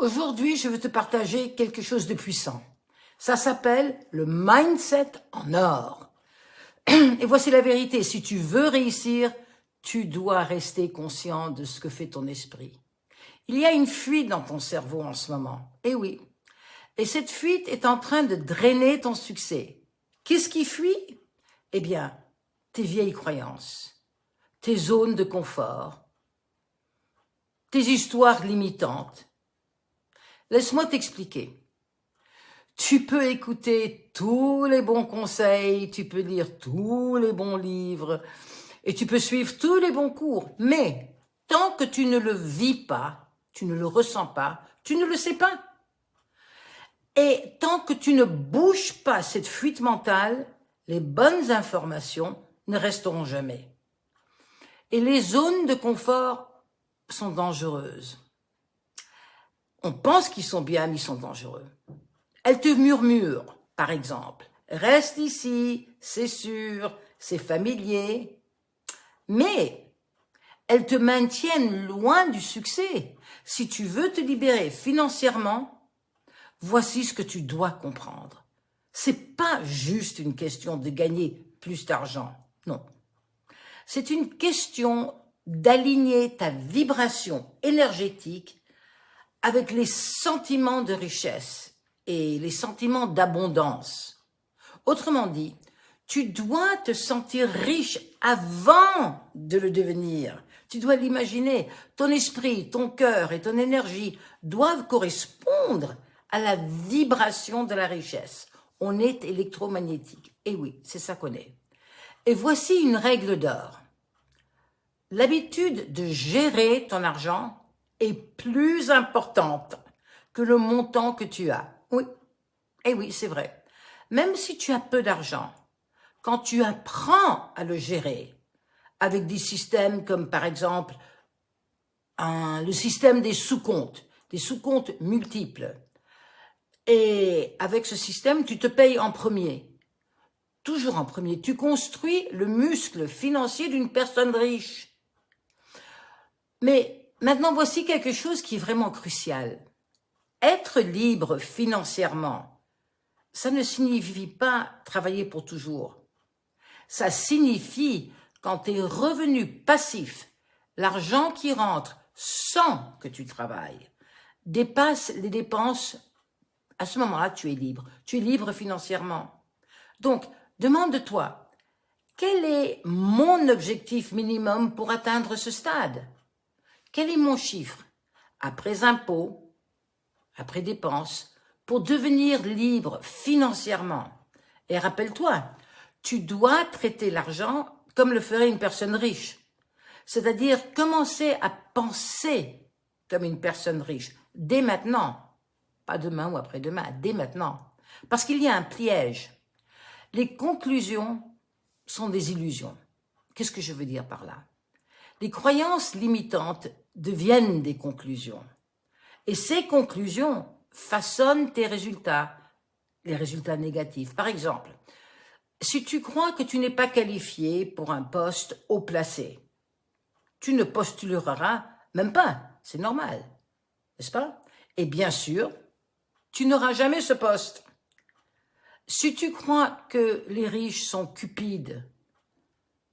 Aujourd'hui, je veux te partager quelque chose de puissant. Ça s'appelle le mindset en or. Et voici la vérité, si tu veux réussir, tu dois rester conscient de ce que fait ton esprit. Il y a une fuite dans ton cerveau en ce moment. Eh oui. Et cette fuite est en train de drainer ton succès. Qu'est-ce qui fuit? Eh bien, tes vieilles croyances, tes zones de confort, tes histoires limitantes. Laisse-moi t'expliquer. Tu peux écouter tous les bons conseils, tu peux lire tous les bons livres et tu peux suivre tous les bons cours. Mais tant que tu ne le vis pas, tu ne le ressens pas, tu ne le sais pas. Et tant que tu ne bouges pas cette fuite mentale, les bonnes informations ne resteront jamais. Et les zones de confort sont dangereuses. On pense qu'ils sont bien, mais ils sont dangereux. Elles te murmurent, par exemple. Reste ici, c'est sûr, c'est familier. Mais elles te maintiennent loin du succès. Si tu veux te libérer financièrement, voici ce que tu dois comprendre. C'est pas juste une question de gagner plus d'argent. Non. C'est une question d'aligner ta vibration énergétique avec les sentiments de richesse et les sentiments d'abondance. Autrement dit, tu dois te sentir riche avant de le devenir. Tu dois l'imaginer. Ton esprit, ton cœur et ton énergie doivent correspondre à la vibration de la richesse. On est électromagnétique. Et oui, c'est ça qu'on est. Et voici une règle d'or. L'habitude de gérer ton argent est plus importante que le montant que tu as. Oui, et oui, c'est vrai. Même si tu as peu d'argent, quand tu apprends à le gérer avec des systèmes comme par exemple le système des sous-comptes multiples, et avec ce système, tu te payes en premier. Toujours en premier. Tu construis le muscle financier d'une personne riche. Mais maintenant, voici quelque chose qui est vraiment crucial. Être libre financièrement, ça ne signifie pas travailler pour toujours. Ça signifie quand tes revenus passifs, l'argent qui rentre sans que tu travailles, dépasse les dépenses, à ce moment-là, tu es libre. Tu es libre financièrement. Donc, demande-toi, quel est mon objectif minimum pour atteindre ce stade? Quel est mon chiffre? Après impôts, après dépenses, pour devenir libre financièrement. Et rappelle-toi, tu dois traiter l'argent comme le ferait une personne riche. C'est-à-dire commencer à penser comme une personne riche, dès maintenant. Pas demain ou après-demain, dès maintenant. Parce qu'il y a un piège. Les conclusions sont des illusions. Qu'est-ce que je veux dire par là? Les croyances limitantes deviennent des conclusions. Et ces conclusions façonnent tes résultats, les résultats négatifs. Par exemple, si tu crois que tu n'es pas qualifié pour un poste haut placé, tu ne postuleras même pas, c'est normal, n'est-ce pas? Et bien sûr, tu n'auras jamais ce poste. Si tu crois que les riches sont cupides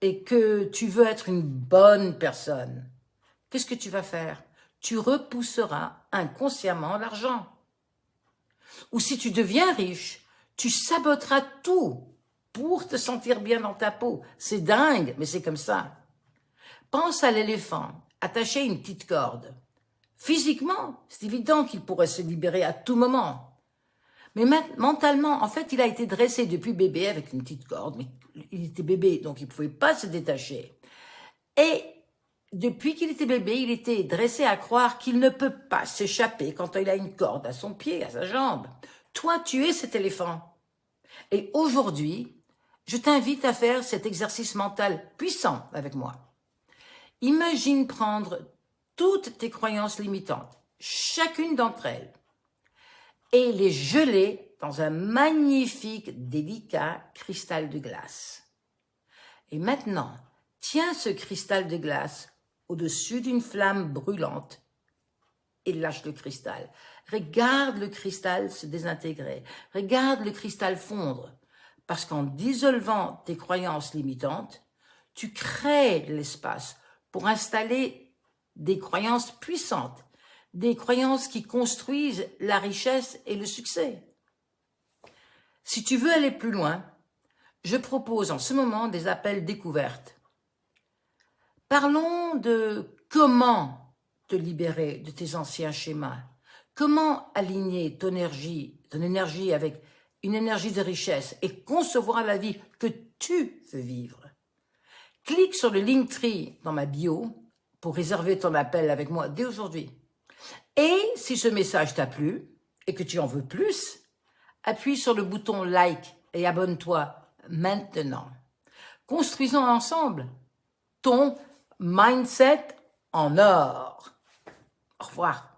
et que tu veux être une bonne personne, qu'est-ce que tu vas faire? Tu repousseras inconsciemment l'argent. Ou si tu deviens riche, tu saboteras tout pour te sentir bien dans ta peau. C'est dingue, mais c'est comme ça. Pense à l'éléphant, attaché à une petite corde. Physiquement, c'est évident qu'il pourrait se libérer à tout moment. Mais mentalement, en fait, il a été dressé depuis bébé avec une petite corde, mais il était bébé, donc il ne pouvait pas se détacher. Et depuis qu'il était bébé, il était dressé à croire qu'il ne peut pas s'échapper quand il a une corde à son pied, à sa jambe. Toi, tu es cet éléphant. Et aujourd'hui, je t'invite à faire cet exercice mental puissant avec moi. Imagine prendre toutes tes croyances limitantes, chacune d'entre elles, et les geler dans un magnifique, délicat cristal de glace. Et maintenant, tiens ce cristal de glace au-dessus d'une flamme brûlante et lâche le cristal. Regarde le cristal se désintégrer. Regarde le cristal fondre. Parce qu'en dissolvant tes croyances limitantes, tu crées de l'espace pour installer des croyances puissantes, des croyances qui construisent la richesse et le succès. Si tu veux aller plus loin, je propose en ce moment des appels découvertes. Parlons de comment te libérer de tes anciens schémas, comment aligner ton énergie avec une énergie de richesse et concevoir la vie que tu veux vivre. Clique sur le Linktree dans ma bio pour réserver ton appel avec moi dès aujourd'hui. Et si ce message t'a plu et que tu en veux plus, appuie sur le bouton like et abonne-toi maintenant. Construisons ensemble ton mindset en or. Au revoir.